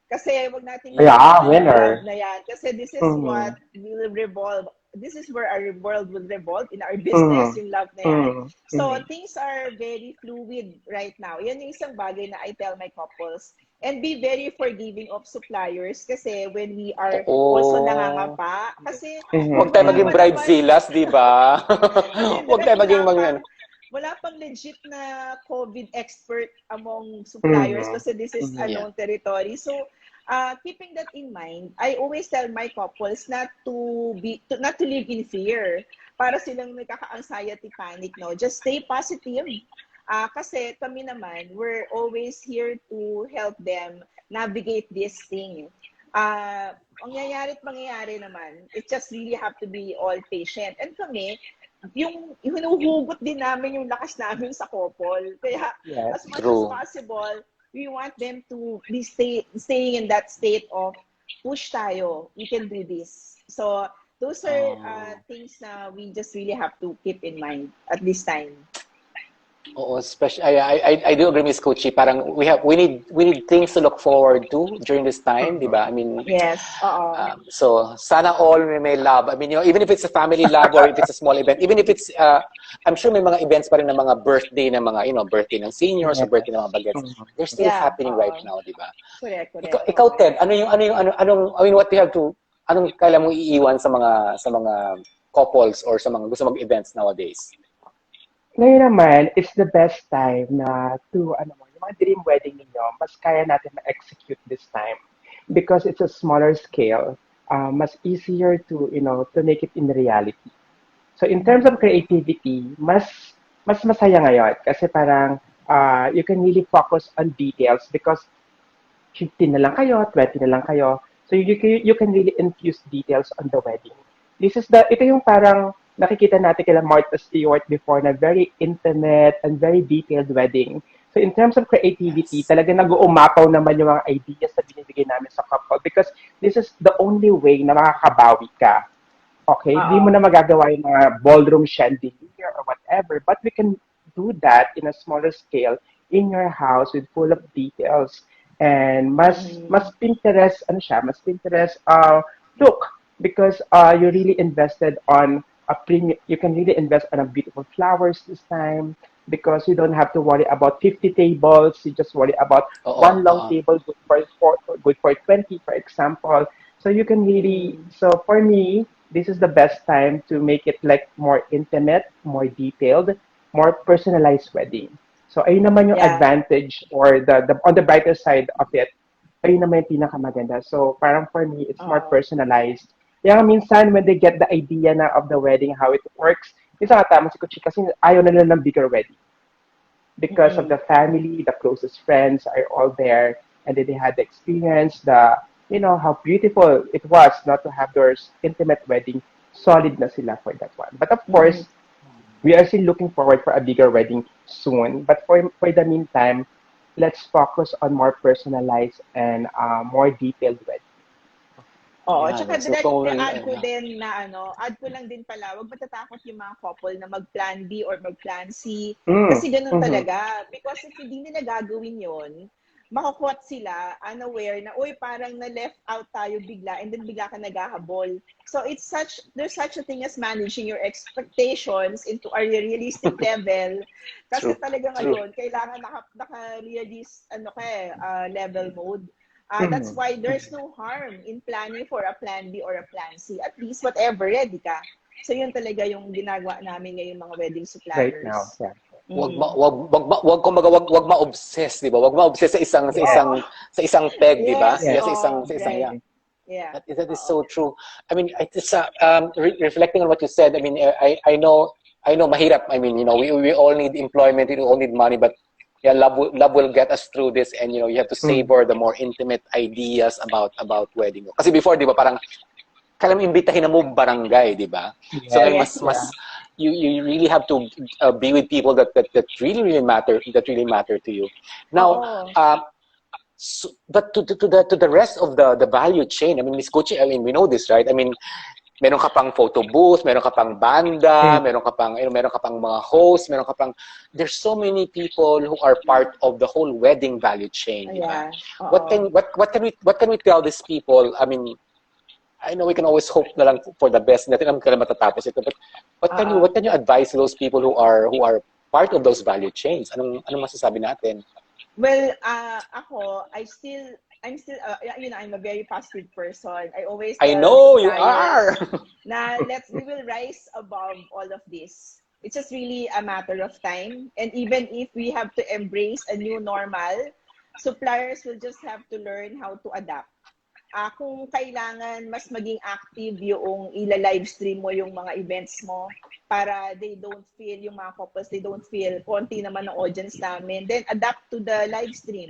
Kasi wag natin Yeah, yung winner. love na yan. Kasi this is what will revolve. This is where our world will revolve in our business, yung love na yan. So, things are very fluid right now. Yan yung isang bagay na I tell my couples. And be very forgiving of suppliers kasi when we are also nangangapa. Kasi, Huwag tayo maging bridezilas, di ba? Huwag tayo maging wala pang legit na COVID expert among suppliers kasi this is a known territory. So, keeping that in mind, I always tell my couples not to live in fear. Para silang nagkaka-anxiety panic, no? Just stay positive. Kasi kami naman, we're always here to help them navigate this thing. Mangyayari naman, it just really have to be all patient. And kami, yung hinuhugot din namin yung lakas namin sa couple. Kaya, as much as possible, we want them to be staying in that state of push tayo. We can do this. So, those are things na we just really have to keep in mind at this time. Oo, especially I do agree, Miss Kutchie. Parang we need things to look forward to during this time, di ba? I mean, Yes, oo. so sana all may love. I mean, even if it's a family love or if it's a small event, even if it's I'm sure may mga events pa rin ng mga birthday ng mga, birthday ng seniors or birthday ng mga bagets. They're still happening right now, di ba? Correct. Ikaw Ted, I mean, what do you have to anong kailan mo iiwan sa mga couples or sa mga gusto mag-events nowadays? Ngayon naman, it's the best time na yung mga dream wedding ninyo, mas kaya natin ma-execute this time. Because it's a smaller scale, mas easier to make it in reality. So in terms of creativity, mas masaya ngayon kasi parang you can really focus on details because 15 na lang kayo, 20 na lang kayo. So you can really infuse details on the wedding. Ito yung parang nakikita natin kila Martha Stewart before na very intimate and very detailed wedding. So in terms of creativity, talaga nag-uumapaw naman yung mga ideas na binibigay namin sa couple because this is the only way na makakabawi ka. Okay? Hindi mo na magagawa yung mga ballroom chandelier or whatever, but we can do that in a smaller scale in your house with full of details. And mas Pinterest, mas Pinterest look because you really invested on you can really invest on a beautiful flowers this time because you don't have to worry about 50 tables. You just worry about one long table good for 20, for example. So you can really, so for me, this is the best time to make it like more intimate, more detailed, more personalized wedding. So ayun naman yung advantage or the on the brighter side of it, ayun naman yung pinakamaganda. So parang for me, it's more personalized. Kaya minsan, when they get the idea na of the wedding, how it works, minsan tama si Kutchie kasi ayaw na nila ng bigger wedding. Because of the family, the closest friends are all there, and then they had the experience, how beautiful it was not to have their intimate wedding. Solid na sila for that one. But of course, we are still looking forward for a bigger wedding soon. But for the meantime, let's focus on more personalized and more detailed wedding. Tsaka add ko lang din pala, wag matatakot yung mga couple na mag-plan B or mag-plan C. Kasi ganun talaga. Because if hindi nila gagawin yon, makukuha sila unaware na, parang na-left out tayo bigla and then bigla ka naghahabol. So there's such a thing as managing your expectations into a realistic level. Kasi talaga ngayon, kailangan naka-realist level mode. That's why there's no harm in planning for a plan B or a plan C. At least whatever, ready ka. So yun talaga yung ginagawa namin ngayong mga wedding suppliers. Right now, yeah. Wag ma-obsess, 'di ba? Wag ma-obsess sa isang peg, 'di ba? Yes, Sa isang Yeah. That is so true. I mean, it's reflecting on what you said. I mean, I know mahirap. I mean, we all need employment, we all need money, but love will get us through this, and you have to savor the more intimate ideas about wedding. Kasi before, 'di ba, parang kailan mo imbitahin mo barangay, 'di ba? So mas you really have to be with people that really matter to you. Now, but to the rest of the value chain, I mean, Miss Kutchie, I mean, we know this, right? I mean, meron ka pang photo booth, meron ka pang banda, meron ka pang mga host, there's so many people who are part of the whole wedding value chain. What can we tell these people? I mean, I know we can always hope na lang for the best. Natin alam kailan matatapos ito, but what can you advise those people who are part of those value chains? Anong masasabi natin? Well, I'm still I'm a very positive person. I always I know you are. We will rise above all of this. It's just really a matter of time. And even if we have to embrace a new normal, suppliers will just have to learn how to adapt. Kung kailangan mas maging active yung ila-livestream mo yung mga events mo para they don't feel konti naman ng audience namin, then adapt to the live stream.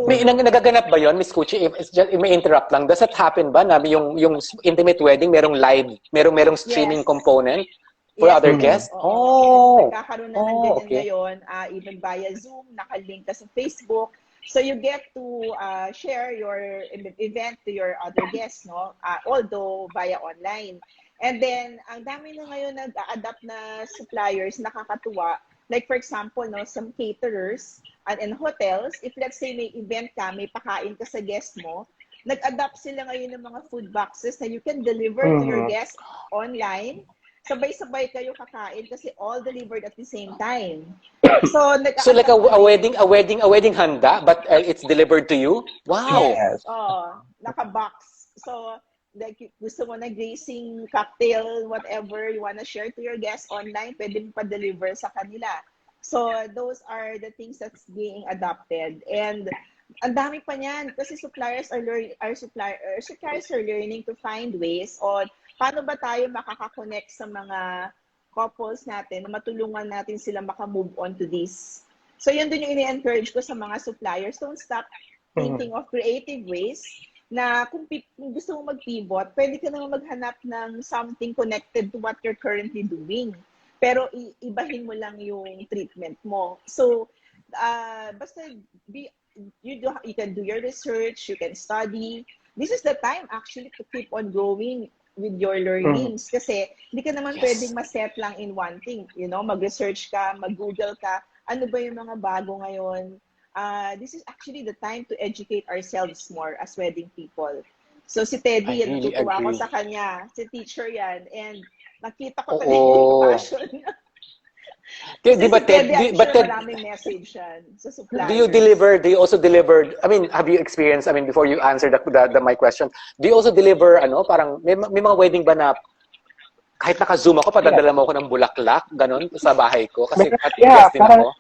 May nagaganap ba yon, Miss Kutchie? May interrupt lang. Does that happen ba na yung intimate wedding merong live, merong streaming component for other guests? Nagkakaroon na ng ganyan ngayon, even via Zoom, nakalink ka sa Facebook. So you get to share your event to your other guests, no? Although via online. And then, ang dami na ngayon nag-adapt na suppliers, nakakatuwa. Like for example, no, some caterers and hotels, if let's say may event ka, may pakain ka sa guest mo, nag-adapt sila ngayon ng mga food boxes na you can deliver to your guests online. Sabay-sabay kayo kakain kasi all delivered at the same time. So, So like nag-adapt a wedding handa, but it's delivered to you? Wow. Yes, naka-box. So, like, gusto mo na gracing cocktail, whatever you wanna share to your guests online, pwede mo pa-deliver sa kanila. So, those are the things that's being adopted. And ang dami pa niyan kasi suppliers are learning to find ways on paano ba tayo makaka-connect sa mga couples natin na matulungan natin sila maka-move on to this. So, yun din yung ini-encourage ko sa mga suppliers. Don't stop thinking of creative ways na kung gusto mo mag-pivot, pwede ka naman maghanap ng something connected to what you're currently doing. Pero ibahin mo lang yung treatment mo. So, basta you can do your research, you can study. This is the time actually to keep on growing with your learnings. Kasi hindi ka naman pwedeng ma-set lang in one thing. You know, mag-research ka, mag-google ka, ano ba yung mga bago ngayon. This is actually the time to educate ourselves more as wedding people. So si Teddy, natutuwa ko sa kanya. Si teacher yan. And nakita ko talaga yung passion niya. But Ted, maraming message yan sa suppliers. do you also deliver, I mean, have you experienced, I mean, before you answer my question, do you also deliver, parang, may mga wedding ba na, kahit naka-zoom ako, padadala mo ako ng bulaklak, ganun, sa bahay ko, kasi at guest din ako?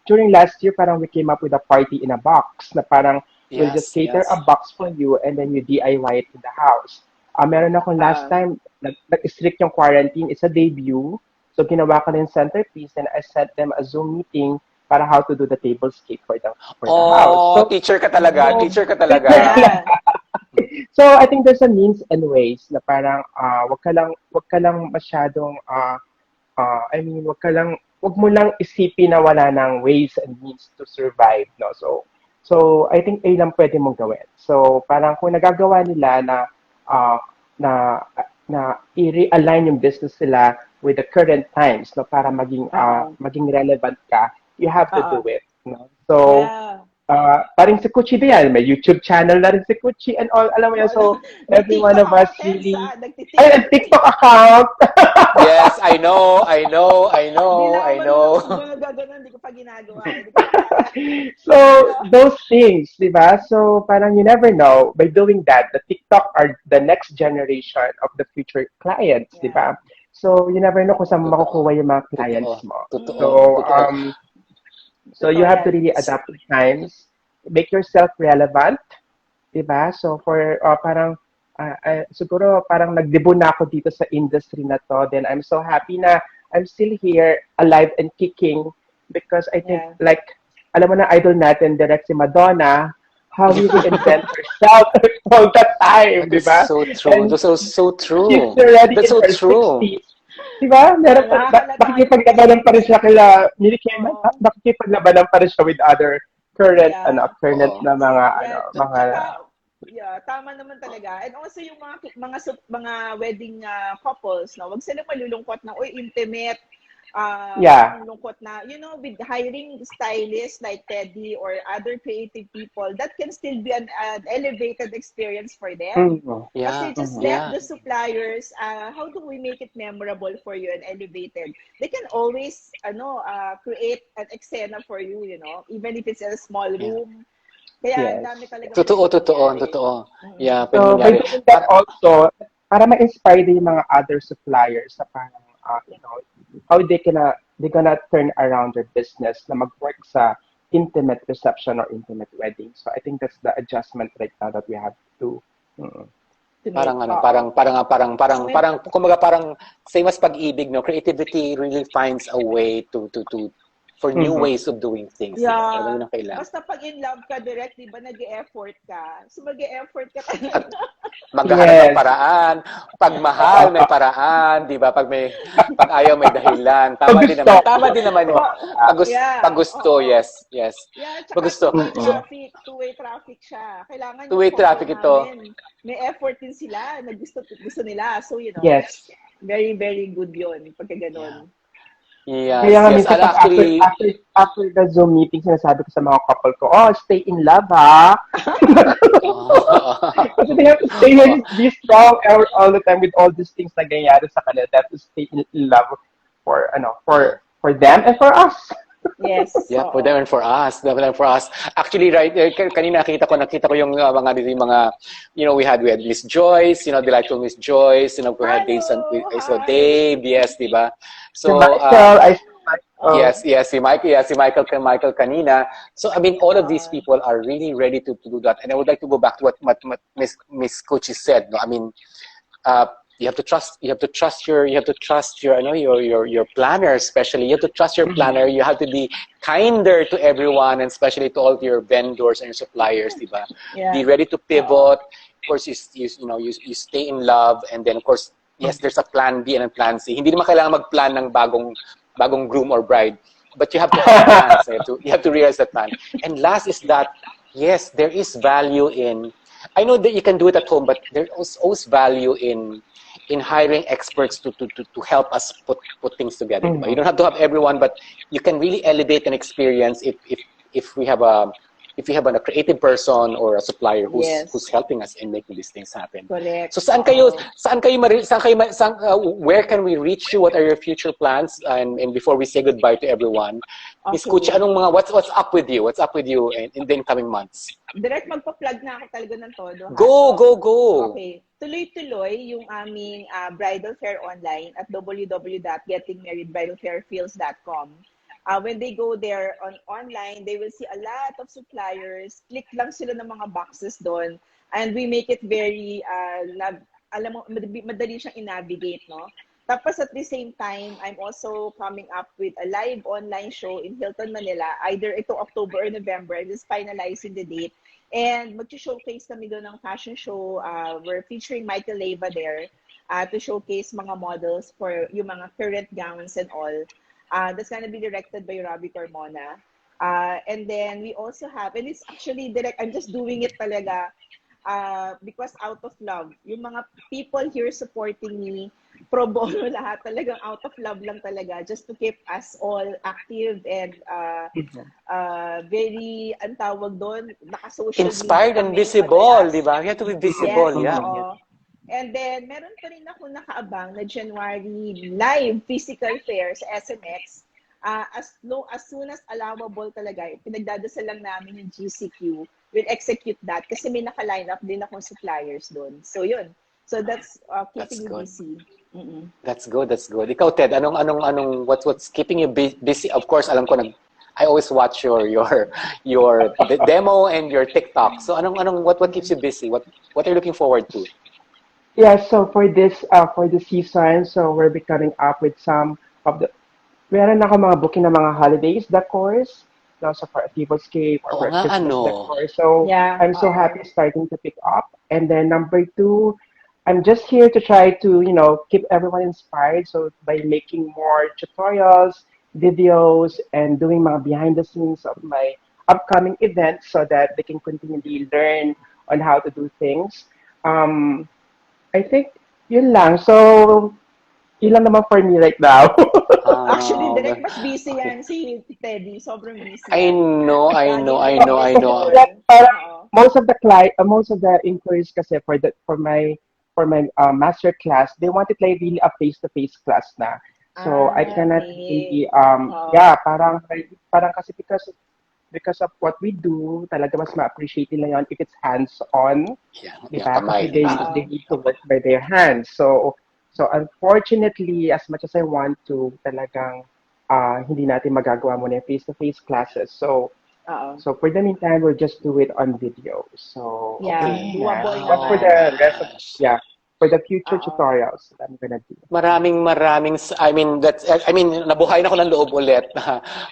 During last year, parang we came up with a party in a box, na parang, we'll just cater a box for you, and then you DIY it in the house. Meron akong last time, nag-strict yung quarantine, it's a debut. So, ginawa ko ng centerpiece and I sent them a Zoom meeting para how to do the tablescape for the house. So, teacher ka talaga. So, I think there's a means and ways na parang wag ka lang masyadong wag mo lang isipin na wala nang ways and means to survive, no? So I think ay lang pwede mong gawin. So, parang kung nagagawa nila na i-realign yung business nila with the current times, no, para maging relevant ka, you have to do it, no? So parang si Kutchie yan, may YouTube channel na rin si Kutchie and all, alam mo yan, so every one of us really TikTok account. Yes, I know. Hindi ko pa ginagawa. So those things, di ba? So parang you never know, by doing that, the TikTok are the next generation of the future clients, di ba? So, you never know kung saan makukuha yung mga clients mo. So you have to really adapt to times, make yourself relevant, diba? So, for siguro parang nagdebut na ako dito sa industry na to, then I'm so happy na I'm still here, alive and kicking, because I think, like, alam mo na idol natin, direct si Madonna, how we reinvent herself all the time, di ba? So true. That's so true. She's already That's in so her true. 60s. Di ba? Nakikipaglabanan pa rin siya kila nakikipaglabanan pa rin siya with other current na mga tama naman talaga. And also yung mga wedding couples, no, wag silang malulungkot na intimate. Lungkot na, with hiring stylists like Teddy or other creative people, that can still be an elevated experience for them. Kasi just let the suppliers, how do we make it memorable for you and elevated? They can always create an eksena for you, even if it's a small room. Kaya dami talaga. Totoo. Yeah, so by doing that also, para ma-inspire din yung mga other suppliers na parang how they gonna turn around their business na mag-work sa intimate reception or intimate wedding. So I think that's the adjustment right now that we have to kumbaga parang same as pag-ibig, no? Creativity really finds a way to for new ways of doing things. Yeah. Basta pag in love ka direct, di ba, nag-e-effort ka. So mag-e-effort ka talaga. maghahanap ng Yes. paraan. Pag mahal, may paraan. Di ba? Pag ayaw, may dahilan. Pag gusto. Tama din naman yun. Yeah. Pag gusto, Oo. yes. Yes. Yeah, Pag tsaka gusto. So, two-way traffic siya. Kailangan yung two-way couple traffic ito. namin, may effort din sila na gusto nila. So, Yes. very, very good yun pagka ganun. Yes, Kaya nga yes. minsan And pag actually, after the Zoom meeting, sinasabi ko sa mga couple ko, oh, stay in love, ha? Kasi they have to stay and be strong all the time with all these things na ganyan sa kanila. They have to stay in love for them and for us. Yes. yeah, for them and for us. Actually, right, kanina nakita ko yung mga, we had Miss Joyce, delightful Miss Joyce, we had Dave, so Hi. Dave, yes, diba? Si So, Michael, I see Michael. yes, si Michael kanina. So, I mean, all of these people are really ready to do that. And I would like to go back to what Miss Kutchie said. No, I mean, you have to trust your planner, especially. You have to trust your planner. You have to be kinder to everyone, and especially to all your vendors and your suppliers, diba? Yeah. Be ready to pivot. Of course, you stay in love, and then of course, yes, there's a plan B and a plan C. Hindi naman kailangan magplan ng bagong groom or bride, but you have to have plans. You have to realize that plan. And last is that, yes, there is value in. I know that you can do it at home, but there is always value in hiring experts to help us put things together. Mm-hmm. You don't have to have everyone, but you can really elevate an experience if we have a creative person or a supplier who's helping us in making these things happen. Correct. So where can we reach you? What are your future plans? And before we say goodbye to everyone, Miss Kutchie, what's up with you? What's up with you in the incoming months? Direct magpa-plug na ako talaga ng todo. Go. Okay. Tuloy-tuloy yung aming bridal fair online at www.gettingmarriedbridalfairfields.com. When they go there online, they will see a lot of suppliers. Click lang sila ng mga boxes doon. And we make it very, madali siyang i-navigate, no? Tapos at the same time, I'm also coming up with a live online show in Hilton, Manila. Either ito October or November. I'm just finalizing the date. And mag-showcase kami doon ng fashion show. We're featuring Michael Leyva there to showcase mga models for yung mga current gowns and all. That's gonna be directed by Robbie Carmona. And then we also have, and it's actually direct, I'm just doing it talaga because out of love. Yung mga people here supporting me, pro bono lahat, talagang out of love lang talaga, just to keep us all active and very, ang tawag doon, naka-social inspired and media visible, di ba? You have to be visible, yes, yeah. And then, meron pa rin ako nakaabang na January live physical fair sa SMX. As soon as allowable talaga, pinagdadasal lang namin yung GCQ. We'll execute that kasi may naka-line up din akong suppliers doon. So, yun. So, that's keeping me busy. Mm-mm. That's good. Ikaw, Ted, what's keeping you busy? Of course, alam ko I always watch your demo and your TikTok. So, what keeps you busy? What are you looking forward to? Yeah, so for this season, so we'll be coming up with some of the meron ako mga booking ng mga holidays decors, also for a tablescape or for Christmas decor. So yeah, I'm so happy starting to pick up. And then number 2, I'm just here to try to, keep everyone inspired. So by making more tutorials, videos, and doing mga behind the scenes of my upcoming events so that they can continually learn on how to do things. I think yun lang. So, yun lang naman for me right now. Actually, direct mas busy yan si Teddy. Sobrang busy. I know. Most of the inquiries kasi for my master class, they wanted like really a face-to-face class na. So I cannot really parang kasi because of what we do, talaga mas ma-appreciate nila yon if it's hands-on. Diba? Kasi they need to work by their hands. So unfortunately, as much as I want to, talagang hindi natin magagawa muna yung face-to-face classes. So for the meantime, we'll just do it on video. So doable but for the rest of for the future tutorials that I'm gonna do. Maraming nabuhay na ko ng loob ulit.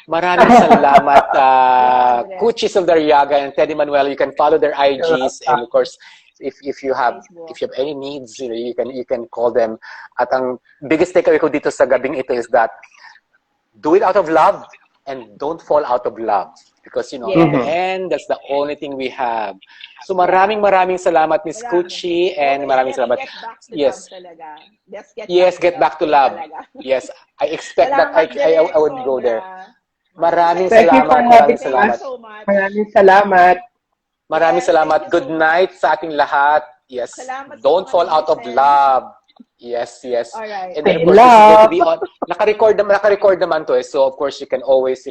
Maraming salamat Kutchie Zaldarriaga and Teddy Manuel. You can follow their IGs and of course if you have Facebook. any needs, you can call them. At ang biggest takeaway ko dito sa gabing ito is that do it out of love and don't fall out of love. Because, in the end, that's the only thing we have. So, maraming salamat, Miss Kutchie, and maraming salamat. Get back to Yes. love talaga. Get back to love. Yes, I expect that I would go there. Maraming Thank you for salamat. having Maraming salamat. so much. Maraming salamat. Maraming Yes, salamat. thank you Good so night sa ating lahat. Yes. Salamat sa Don't mga fall out of listeners. love. Yes. Alright. And then, of Stay course, this is going to be love. on. Naka-record naman to. So, of course, you can always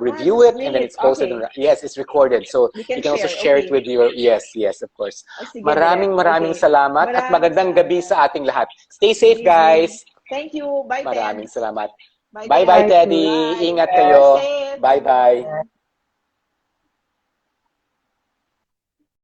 review it, and then it's posted. Okay. Yes, it's recorded. So, We you can can also share, share it with your, yes, of course. Sige, Maraming okay. salamat at magandang gabi sa ating lahat. Stay safe, Amazing. guys. Thank you. Bye, Maraming Ted. salamat. Bye, Bye-bye, Ted. Teddy. Bye. Ingat Stay kayo. safe. Bye-bye. Bye.